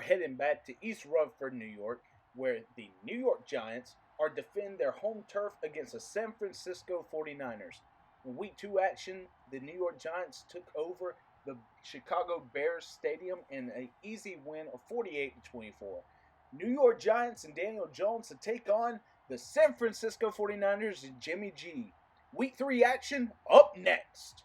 heading back to East Rutherford, New York, where the New York Giants are defending their home turf against the San Francisco 49ers. In Week 2 action, the New York Giants took over the Chicago Bears Stadium in an easy win of 48-24. New York Giants and Daniel Jones to take on the San Francisco 49ers and Jimmy G. Week 3 action up next.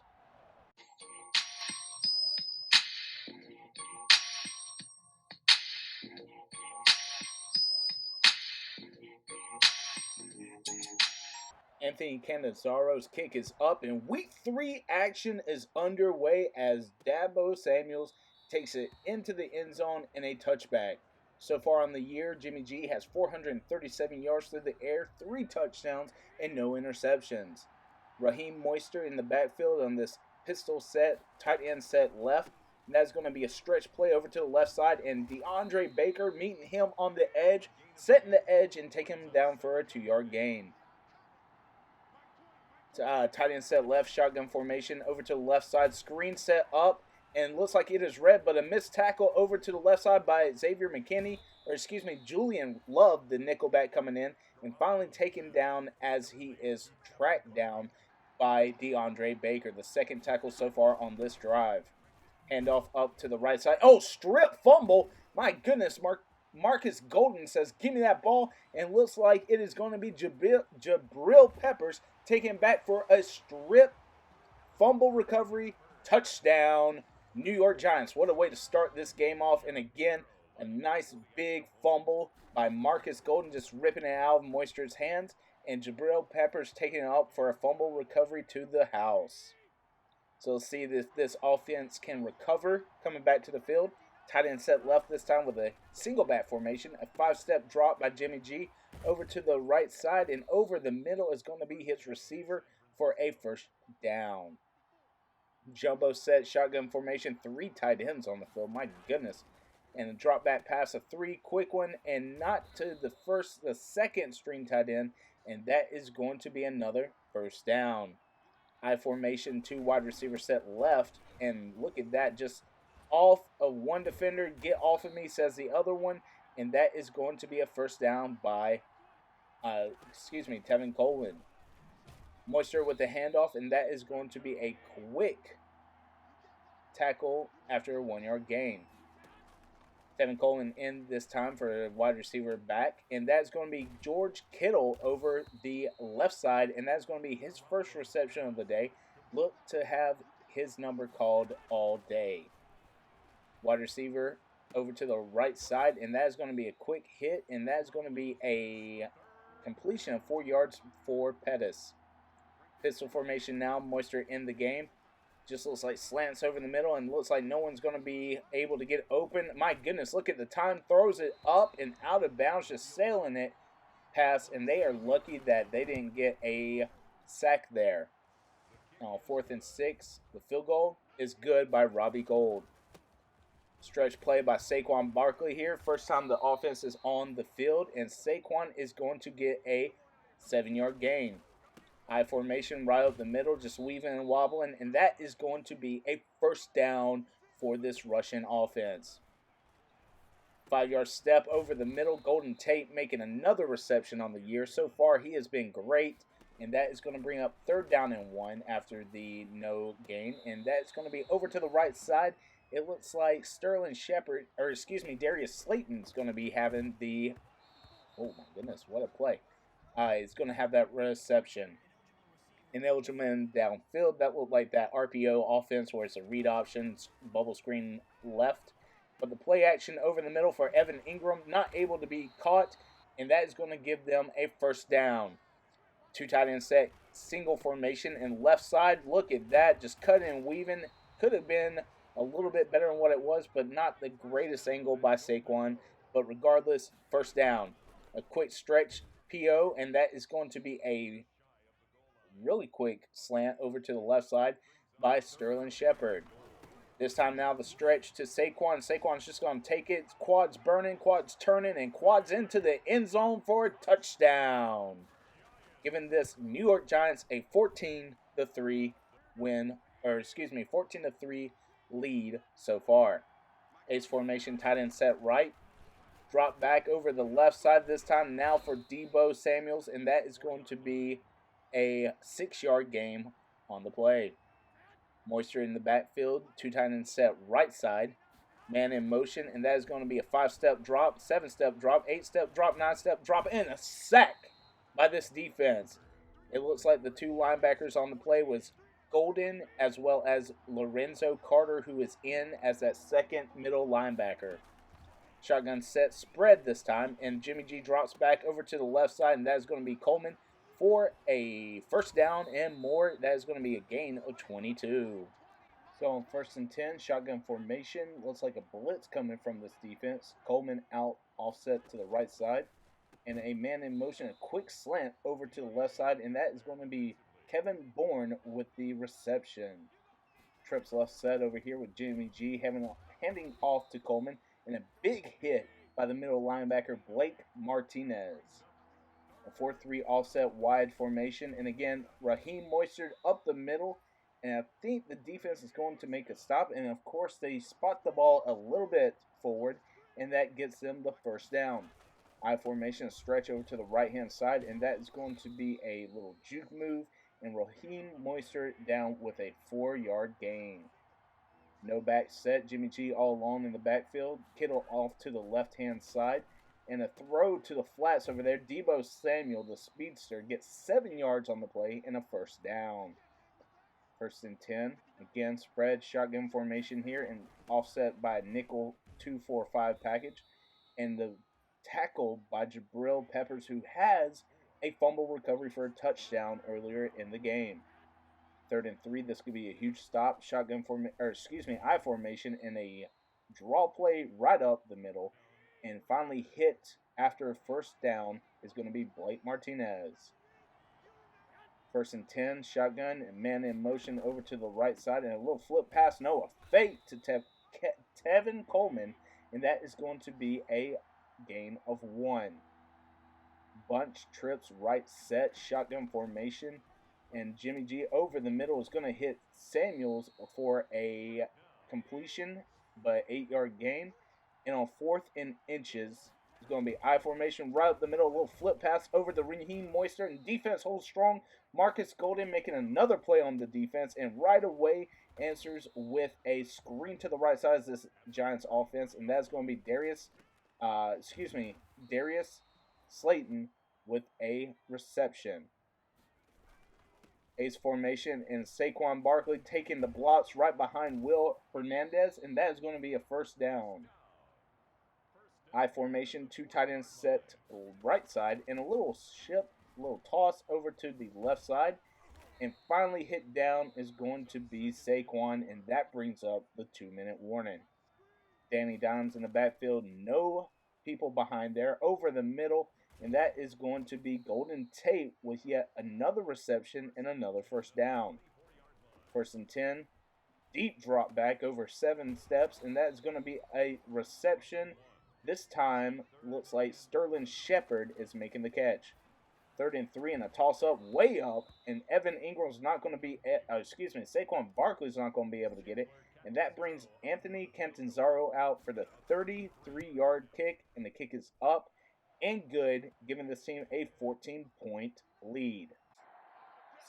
Anthony Canizaro's kick is up, and Week 3 action is underway as Dabo Samuels takes it into the end zone in a touchback. So far on the year, Jimmy G has 437 yards through the air, 3 touchdowns, and no interceptions. Raheem Mostert in the backfield on this pistol set, tight end set left. And that's going to be a stretch play over to the left side, and DeAndre Baker meeting him on the edge, setting the edge and taking him down for a 2-yard gain. Tight end set left, shotgun formation over to the left side, screen set up, and looks like it is red, but a missed tackle over to the left side by Julian Love, the nickelback coming in, and finally taken down as he is tracked down by DeAndre Baker, the second tackle so far on this drive. Handoff up to the right side. Oh, strip fumble. My goodness, Marcus Golden says, give me that ball, and looks like it is going to be Jabril Peppers taken back for a strip fumble recovery touchdown. New York Giants. What a way to start this game off. And again, a nice big fumble by Marcus Golden, just ripping it out of Moisture's hands, and Jabril Peppers taking it up for a fumble recovery to the house. So let's see if this offense can recover coming back to the field. Tight end set left this time with a single back formation. A 5-step drop by Jimmy G over to the right side, and over the middle is going to be his receiver for a first down. Jumbo set, shotgun formation, 3 tight ends on the field. My goodness. And a drop back pass, a 3 quick one, and not to the second string tight end, and that is going to be another first down. I formation, 2 wide receiver set left, and look at that, just off of one defender, get off of me, says the other one, and that is going to be a first down by, Tevin Coleman. Mostert with the handoff, and that is going to be a quick tackle after a 1-yard gain. Tevin Coleman in this time for a wide receiver back, and that's going to be George Kittle over the left side, and that's going to be his first reception of the day. Look to have his number called all day. Wide receiver over to the right side, and that is going to be a quick hit, and that is going to be a completion of 4 yards for Pettis. Pistol formation now, Mostert in the game. Just looks like slants over the middle, and looks like no one's going to be able to get open. My goodness, look at the time. Throws it up and out of bounds, just sailing it past, and they are lucky that they didn't get a sack there. 4th and 6, the field goal is good by Robbie Gould. Stretch play by Saquon Barkley here. First time the offense is on the field, and Saquon is going to get a 7-yard gain. I formation right up the middle, just weaving and wobbling, and that is going to be a first down for this Russian offense. 5-yard step over the middle. Golden Tate making another reception on the year. So far, he has been great, and that is going to bring up 3rd down and 1 after the no gain, and that's going to be over to the right side. It looks like Darius Slayton's going to be having the, oh my goodness, what a play. He's going to have that reception. Ineligible man downfield. That looked like that RPO offense where it's a read option, bubble screen left. But the play action over the middle for Evan Ingram, not able to be caught, and that is going to give them a first down. 2 tight end set, single formation, and left side. Look at that, just cutting and weaving. Could have been a little bit better than what it was, but not the greatest angle by Saquon. But regardless, first down. A quick stretch PO, and that is going to be a really quick slant over to the left side by Sterling Shepard. This time now the stretch to Saquon. Saquon's just going to take it. Quads burning, quads turning, and quads into the end zone for a touchdown. Giving this New York Giants a 14-3 lead so far. Ace formation, tight end set right. Drop back over the left side this time now for Deebo Samuels, and that is going to be a 6-yard gain on the play. Moisture in the backfield, 2 tight end set right side. Man in motion, and that is going to be a 5-step drop, 7-step drop, 8-step drop, 9-step drop, and a sack by this defense. It looks like the 2 linebackers on the play was Golden as well as Lorenzo Carter, who is in as that second middle linebacker. Shotgun set spread this time, and Jimmy G drops back over to the left side, and that is going to be Coleman for a first down and more. That is going to be a gain of 22. So on 1st and 10, shotgun formation. Looks like a blitz coming from this defense. Coleman out offset to the right side. And a man in motion, a quick slant over to the left side. And that is going to be Kevin Bourne with the reception. Trips left side over here with Jimmy G handing off to Coleman. And a big hit by the middle linebacker, Blake Martinez. A 4-3 offset wide formation. And again, Raheem Moistered up the middle. And I think the defense is going to make a stop. And, of course, they spot the ball a little bit forward. And that gets them the first down. I formation, a stretch over to the right-hand side. And that is going to be a little juke move. And Raheem Moister down with a 4-yard gain. No back set. Jimmy G all alone in the backfield. Kittle off to the left-hand side. And a throw to the flats over there. Deebo Samuel, the speedster, gets 7 yards on the play and a first down. 1st and 10. Again, spread shotgun formation here and offset by a nickel 2-4-5 package. And the tackle by Jabril Peppers, who has a fumble recovery for a touchdown earlier in the game. 3rd and 3. This could be a huge stop. I formation in a draw play right up the middle. And finally hit after a first down is going to be Blake Martinez. 1st and 10, shotgun, and man in motion over to the right side, and a little flip pass, a fake to Tevin Coleman, and that is going to be a gain of 1. Bunch trips right set, shotgun formation, and Jimmy G over the middle is going to hit Samuels for a completion, but 8-yard gain, and on 4th and inches, it's going to be I formation right up the middle, a little flip pass over to Raheem Moister, and defense holds strong. Marcus Golden making another play on the defense, and right away answers with a screen to the right side of this Giants offense, and that's going to be Darius Slayton with a reception. Ace formation, and Saquon Barkley taking the blocks right behind Will Hernandez, and that is going to be a first down. I formation, 2 tight ends set right side, and a little toss over to the left side. And finally hit down is going to be Saquon, and that brings up the 2-minute warning. Danny Dimes in the backfield, no people behind there, over the middle, and that is going to be Golden Tate with yet another reception and another first down. 1st and 10, deep drop back over 7 steps, and that is going to be a reception. This time, looks like Sterling Shepard is making the catch. 3rd and 3, and a toss-up way up, and Ingram's not going to be, Saquon Barkley's not going to be able to get it, and that brings Anthony Catanzaro out for the 33-yard kick, and the kick is up and good, giving this team a 14-point lead.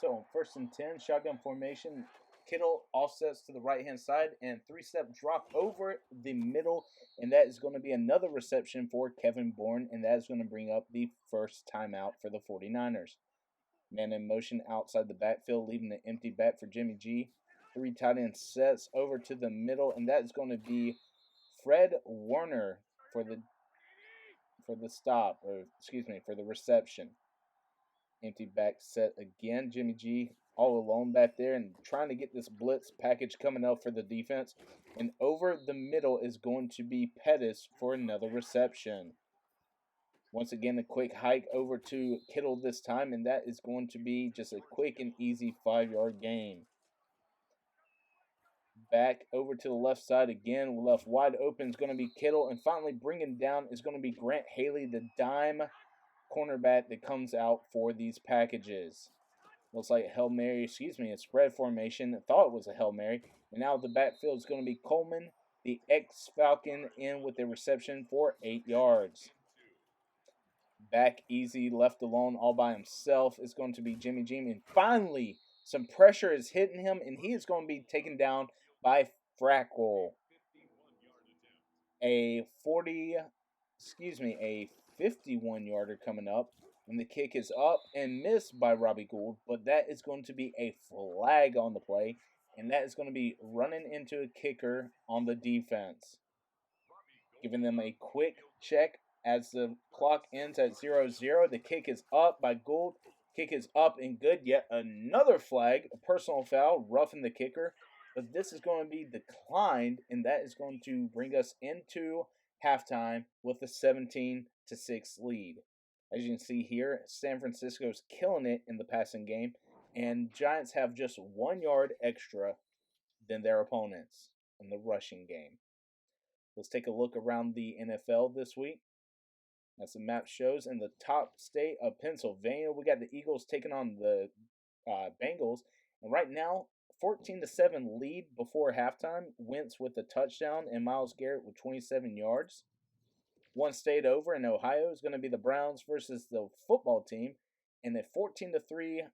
So, 1st and 10, shotgun formation. Kittle offsets to the right-hand side and 3-step drop over the middle, and that is going to be another reception for Kevin Bourne, and that is going to bring up the first timeout for the 49ers. Man in motion outside the backfield, leaving the empty back for Jimmy G. 3 tight end sets over to the middle, and that is going to be Fred Warner for the reception. Empty back set again. Jimmy G all alone back there and trying to get this blitz package coming up for the defense. And over the middle is going to be Pettis for another reception. Once again, a quick hike over to Kittle this time, and that is going to be just a quick and easy 5-yard gain. Back over to the left side again. Left wide open is going to be Kittle, and finally bringing down is going to be Grant Haley, the dime cornerback that comes out for these packages. Looks like a spread formation. I thought it was a Hail Mary. And now the backfield is going to be Coleman, the ex-Falcon in with a reception for 8 yards. Back easy, left alone all by himself is going to be Jimmy G. And finally, some pressure is hitting him, and he is going to be taken down by Frackle. A 51-yarder coming up. And the kick is up and missed by Robbie Gould, but that is going to be a flag on the play, and that is going to be running into a kicker on the defense. Giving them a quick check as the clock ends at 0-0. The kick is up by Gould. Kick is up and good. Yet another flag, a personal foul, roughing the kicker. But this is going to be declined, and that is going to bring us into halftime with a 17-6 lead. As you can see here, San Francisco's killing it in the passing game, and Giants have just 1 yard extra than their opponents in the rushing game. Let's take a look around the NFL this week. As the map shows, in the top state of Pennsylvania, we got the Eagles taking on the Bengals. And right now, 14-7 lead before halftime. Wentz with a touchdown and Myles Garrett with 27 yards. One state over in Ohio is going to be the Browns versus the football team. And a 14-3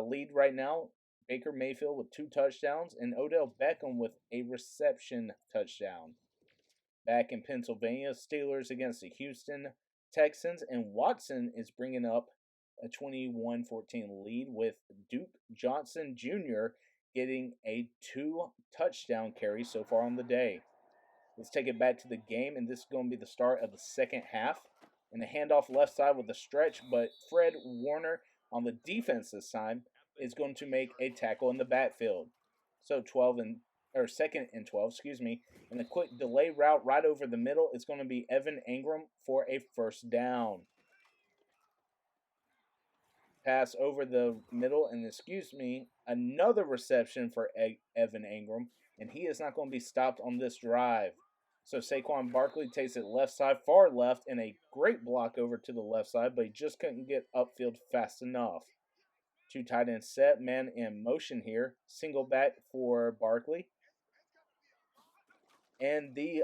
lead right now. Baker Mayfield with 2 touchdowns and Odell Beckham with a reception touchdown. Back in Pennsylvania, Steelers against the Houston Texans, and Watson is bringing up a 21-14 lead with Duke Johnson Jr. getting a 2 touchdown carry so far on the day. Let's take it back to the game, and this is going to be the start of the second half. And a handoff left side with a stretch, but Fred Warner on the defense this time is going to make a tackle in the backfield. So 2nd and 12, and a quick delay route right over the middle is going to be Evan Ingram for a first down. Pass over the middle, and another reception for Evan Ingram, and he is not going to be stopped on this drive. So Saquon Barkley takes it left side, far left, and a great block over to the left side, but he just couldn't get upfield fast enough. 2 tight end set, man in motion here. Single back for Barkley. And a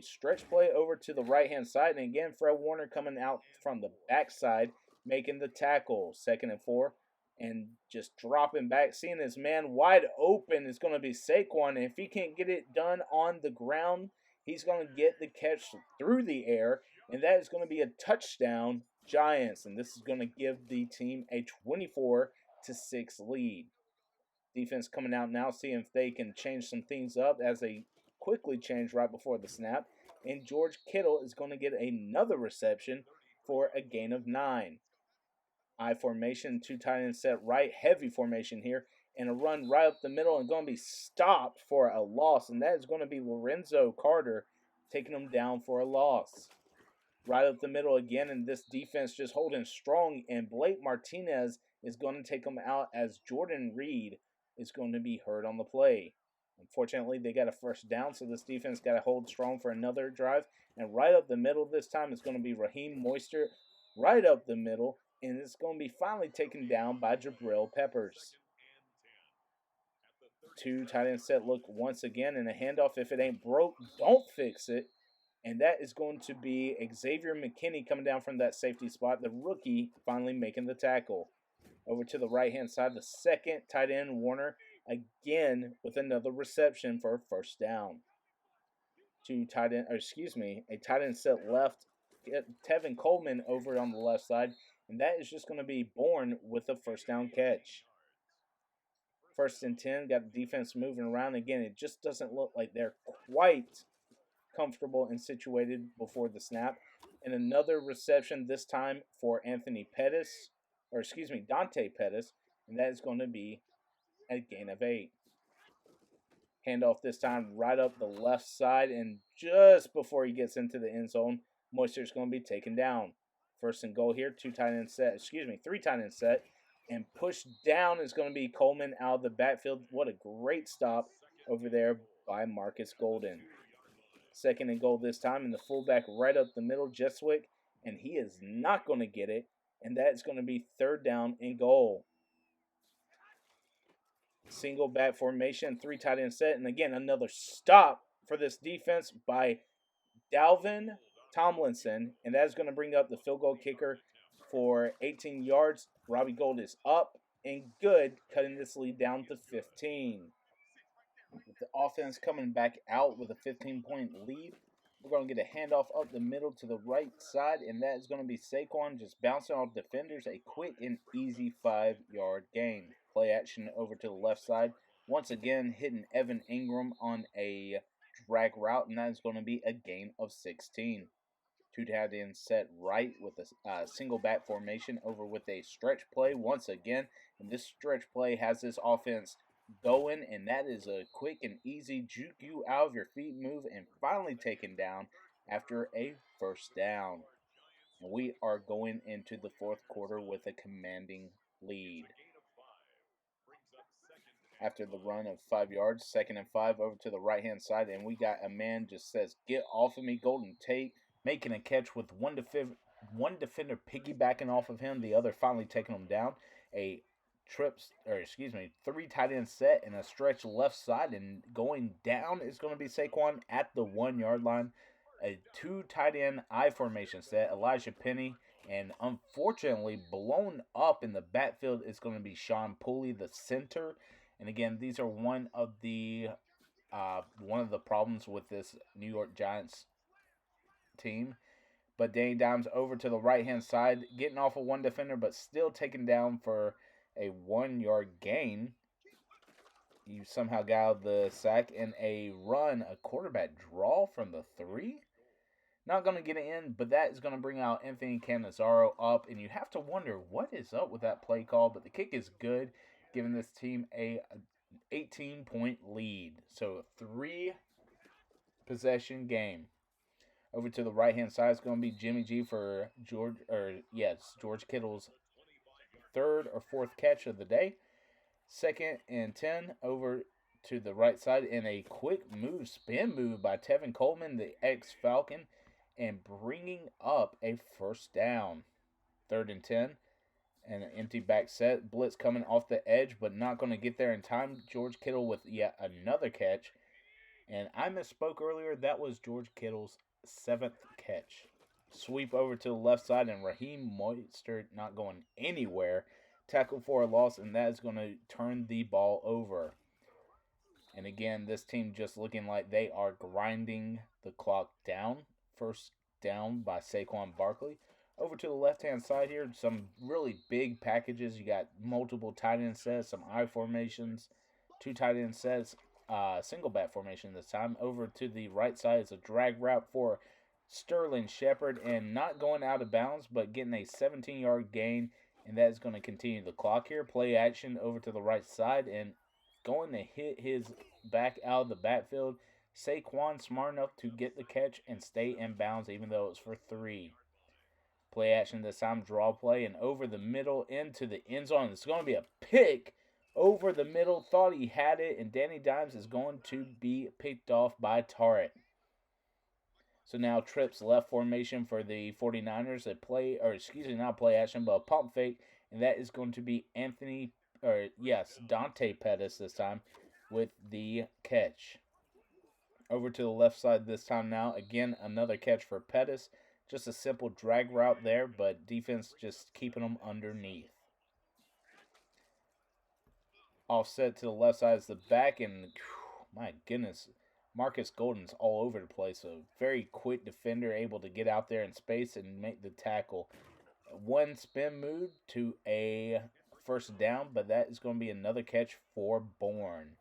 stretch play over to the right-hand side. And again, Fred Warner coming out from the backside, making the tackle. 2nd and 4. And just dropping back, seeing his man wide open is going to be Saquon. And if he can't get it done on the ground, he's going to get the catch through the air. And that is going to be a touchdown, Giants. And this is going to give the team a 24-6 lead. Defense coming out now, seeing if they can change some things up as they quickly change right before the snap. And George Kittle is going to get another reception for a gain of 9. I formation, 2 tight end set right, heavy formation here, and a run right up the middle and going to be stopped for a loss. And that is going to be Lorenzo Carter taking him down for a loss. Right up the middle again, and this defense just holding strong, and Blake Martinez is going to take him out as Jordan Reed is going to be hurt on the play. Unfortunately, they got a first down, so this defense got to hold strong for another drive. And right up the middle this time is going to be Raheem Mostert right up the middle, and it's going to be finally taken down by Jabril Peppers. 2 tight end set look once again, and a handoff. If it ain't broke, don't fix it. And that is going to be Xavier McKinney coming down from that safety spot, the rookie finally making the tackle. Over to the right-hand side, the second tight end, Warner, again with another reception for a first down. A tight end set left, Tevin Coleman over on the left side, and that is just going to be Bourne with a first down catch. 1st and 10, got the defense moving around. Again, it just doesn't look like they're quite comfortable and situated before the snap. And another reception this time for Dante Pettis, and that is going to be a gain of 8. Handoff this time right up the left side, and just before he gets into the end zone, Moistert's going to be taken down. 1st and goal here, 3 tight end set, and pushed down is going to be Coleman out of the backfield. What a great stop over there by Marcus Golden. 2nd and goal this time, and the fullback right up the middle, Jeswick, and he is not going to get it, and that's going to be 3rd down and goal. Single back formation, 3 tight end set, and again, another stop for this defense by Dalvin Tomlinson, and that's going to bring up the field goal kicker for 18 yards. Robbie Gould is up and good, cutting this lead down to 15. With the offense coming back out with a 15-point lead, we're going to get a handoff up the middle to the right side, and that is going to be Saquon just bouncing off defenders, a quick and easy 5-yard gain. Play action over to the left side. Once again, hitting Evan Ingram on a drag route, and that is going to be a gain of 16. Two tight ends set right with a single back formation over with a stretch play once again, and this stretch play has this offense going, and that is a quick and easy juke you out of your feet move and finally taken down after a first down. And we are going into the fourth quarter with a commanding lead. After the run of 5 yards, 2nd and 5 over to the right-hand side, and we got a man just says, "Get off of me," Golden Tate, making a catch with one defender piggybacking off of him, the other finally taking him down. Three tight end set and a stretch left side, and going down is going to be Saquon at the 1-yard line. A 2 tight end I formation set, Elijah Penny, and unfortunately blown up in the backfield is going to be Sean Pooley, the center. And again, these are one of the problems with this New York Giants team. But Danny Dimes over to the right-hand side, getting off of one defender, but still taken down for a 1-yard gain. You somehow got out of the sack in a run, a quarterback draw from the 3. Not going to get it in, but that is going to bring out Anthony Cannizaro up, and you have to wonder what is up with that play call, but the kick is good, giving this team a 18-point lead. So a 3-possession game. Over to the right-hand side is going to be Jimmy G for George Kittle's 3rd or 4th catch of the day. 2nd and 10 over to the right side in a quick spin move by Tevin Coleman, the ex-Falcon, and bringing up a first down. 3rd and 10, and an empty back set. Blitz coming off the edge, but not going to get there in time. George Kittle with yet another catch. And I misspoke earlier. That was George Kittle's 7th catch. Sweep over to the left side, and Raheem Mostert not going anywhere. Tackle for a loss, and that is going to turn the ball over. And again, this team just looking like they are grinding the clock down. First down by Saquon Barkley. Over to the left-hand side here, some really big packages. You got multiple tight end sets, some I formations, 2 tight end sets, single back formation this time. Over to the right side is a drag route for Sterling Shepard, and not going out of bounds, but getting a 17-yard gain, and that is going to continue the clock here. Play action over to the right side, and going to hit his back out of the backfield. Saquon smart enough to get the catch and stay in bounds, even though it was for 3. Play action this time, draw play, and over the middle into the end zone. It's going to be a pick over the middle. Thought he had it, and Danny Dimes is going to be picked off by Tarrant. So now trips left formation for the 49ers. Not play action, but a pump fake, and that is going to be Dante Pettis this time with the catch. Over to the left side this time now. Again, another catch for Pettis. Just a simple drag route there, but defense just keeping them underneath. Offset to the left side is the back, and my goodness, Marcus Golden's all over the place. A very quick defender, able to get out there in space and make the tackle. One spin move to a first down, but that is going to be another catch for Bourne.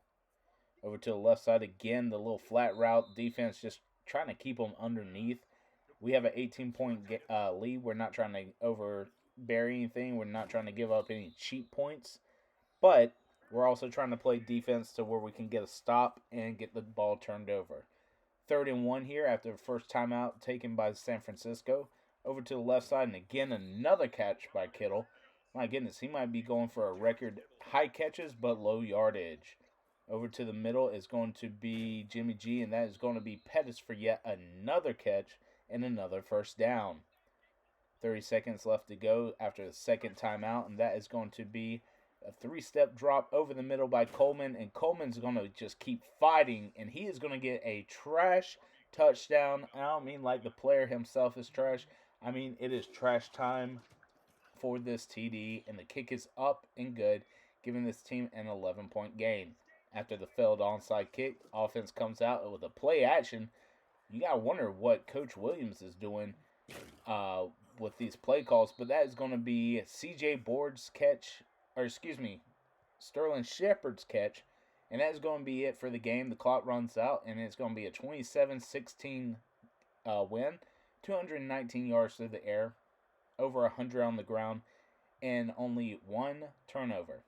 Over to the left side again, the little flat route. Defense just trying to keep them underneath. We have an 18-point lead. We're not trying to overbury anything. We're not trying to give up any cheap points. But we're also trying to play defense to where we can get a stop and get the ball turned over. 3rd and 1 here after the first timeout taken by San Francisco. Over to the left side, and again, another catch by Kittle. My goodness, he might be going for a record high catches but low yardage. Over to the middle is going to be Jimmy G, and that is going to be Pettis for yet another catch and another first down. 30 seconds left to go after the second timeout, and that is going to be A three-step drop over the middle by Coleman, and Coleman's going to just keep fighting, and he is going to get a trash touchdown. I don't mean like the player himself is trash. I mean it is trash time for this TD, and the kick is up and good, giving this team an 11-point gain. After the failed onside kick, offense comes out with a play action. You got to wonder what Coach Williams is doing with these play calls, but that is going to be C.J. Board's catch, or excuse me, Sterling Shepard's catch, and that is going to be it for the game. The clock runs out, and it's going to be a 27-16 win, 219 yards through the air, over 100 on the ground, and only one turnover.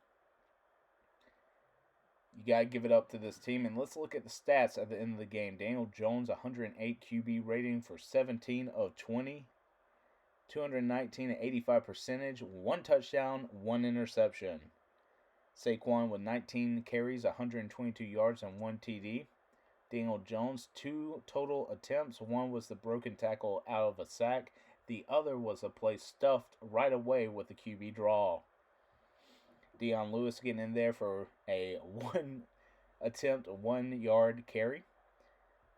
You got to give it up to this team. And let's look at the stats at the end of the game. Daniel Jones, 108 QB rating for 17 of 20. 219 at 85%. One touchdown, one interception. Saquon with 19 carries, 122 yards, and one TD. Daniel Jones, 2 total attempts. One was the broken tackle out of a sack. The other was a play stuffed right away with a QB draw. Dion Lewis getting in there for a 1 attempt, 1 yard carry.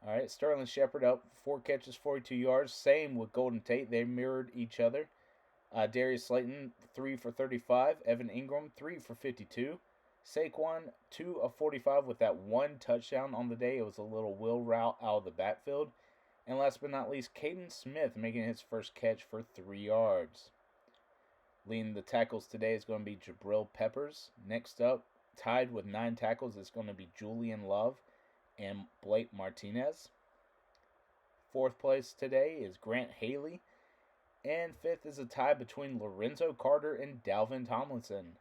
All right, Sterling Shepard up 4 catches, 42 yards. Same with Golden Tate. They mirrored each other. Darius Slayton, 3 for 35. Evan Ingram, 3 for 52. Saquon, 2 of 45 with that 1 touchdown on the day. It was a little wheel route out of the backfield. And last but not least, Caden Smith making his first catch for 3 yards. Leading the tackles today is going to be Jabril Peppers. Next up, tied with 9 tackles, is going to be Julian Love and Blake Martinez. 4th place today is Grant Haley. And 5th is a tie between Lorenzo Carter and Dalvin Tomlinson.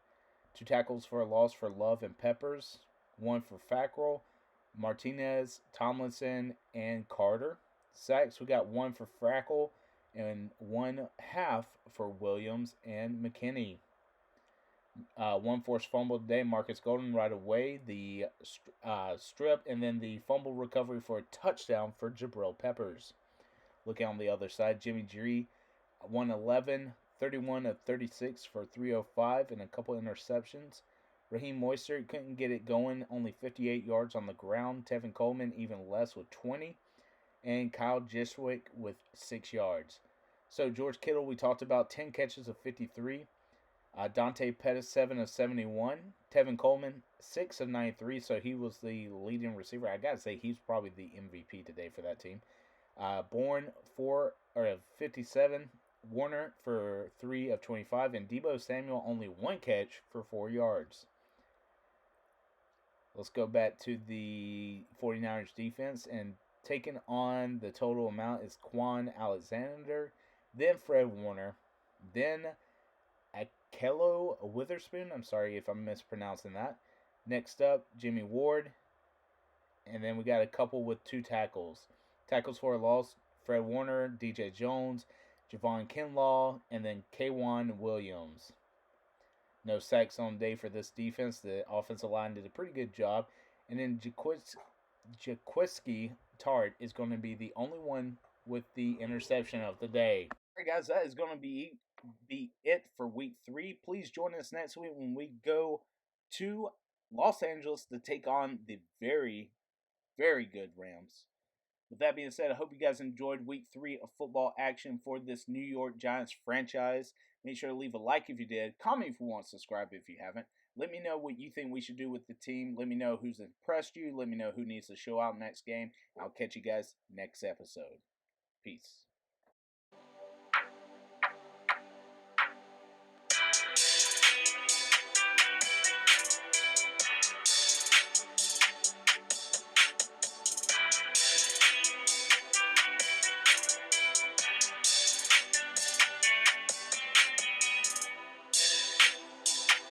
2 tackles for a loss for Love and Peppers. 1 for Fackrell, Martinez, Tomlinson, and Carter. Sacks, we got 1 for Frackle and 1.5 for Williams and McKinney. 1 forced fumble today, Marcus Golden right away, the strip, and then the fumble recovery for a touchdown for Jabril Peppers. Looking on the other side, Jimmy G, 111, 31 of 36 for 305 and a couple interceptions. Raheem Mostert couldn't get it going, only 58 yards on the ground. Tevin Coleman even less with 20. And Kyle Jishwick with 6 yards. So George Kittle, we talked about 10 catches of 53. Dante Pettis, 7 of 71. Tevin Coleman, 6 of 93, so he was the leading receiver. I got to say, he's probably the MVP today for that team. Bourne, 4 of 57. Warner for 3 of 25. And Deebo Samuel, only 1 catch for 4 yards. Let's go back to the 49ers defense, and taking on the total amount is Quan Alexander, then Fred Warner, then Akello Witherspoon. I'm sorry if I'm mispronouncing that. Next up, Jimmy Ward. And then we got a couple with 2 tackles. Tackles for a loss, Fred Warner, DJ Jones, Javon Kinlaw, and then K'Wan Williams. No sacks on day for this defense. The offensive line did a pretty good job. And then Jaquiski Tart is going to be the only one with the interception of the day. All right, guys, that is going to be it for week 3. Please join us next week when we go to Los Angeles to take on the very, very good Rams. With that being said, I hope you guys enjoyed week 3 of football action for this New York Giants franchise. Make sure to leave a like if you did. Comment if you want, subscribe if you haven't. Let me know what you think we should do with the team. Let me know who's impressed you. Let me know who needs to show out next game. I'll catch you guys next episode. Peace.